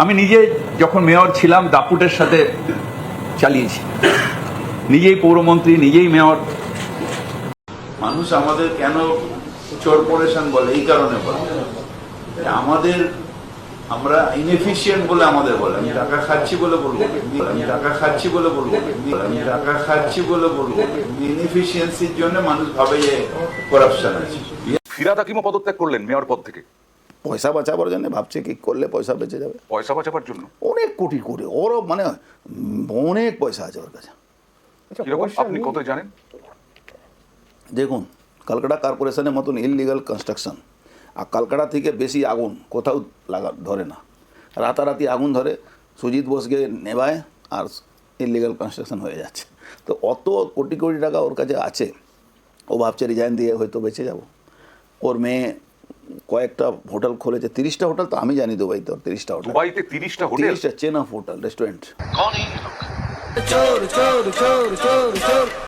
আমি নিজে যখন মেয়র ছিলাম দাপুটের সাথে চালিয়েছি, নিজেই পৌরমন্ত্রী, নিজেই মেয়র। মানুষ আমাদের কেন কর্পোরেশন বলে এই কারণে বলে, আমরা ইনএফিশিয়েন্ট বলে আমাদের বলে। আমি টাকা খাচ্ছি বলে বলবো, ইনএফিশিয়েন্সির জন্য মানুষ ভাবে যে করাপশন আছে। ফিরহাদ হাকিমও পদত্যাগ করলেন মেয়র পদ থেকে পয়সা বাঁচাবার জন্য, ভাবছে কি করলে পয়সা বেঁচে যাবে, পয়সা বাঁচাবার জন্য। অনেক কোটি করে ওরও মানে অনেক পয়সা আছে ওর কাছে। কিরকম, আপনি কত জানেন? দেখুন, ক্যালকাটা কর্পোরেশনের মতন ইললিগাল কনস্ট্রাকশন, আর ক্যালকাটা থেকে বেশি আগুন কোথাও ধরে না। রাতারাতি আগুন ধরে, সুজিত বোসকে নেবায় আর ইললিগাল কনস্ট্রাকশন হয়ে যাচ্ছে। তো অত কোটি কোটি টাকা ওর কাছে আছে, ও ভাবছে রিজাইন দিয়ে হয়তো বেঁচে যাব। ওর মেয়ে কয়েকটা হোটেল খুলেছে, 30টা হোটেল তো আমি জানি দুবাইতে, 30টা হোটেল, দুবাইতে 30টা হোটেল, 30টা চেন অফ হোটেল রেস্টুরেন্ট।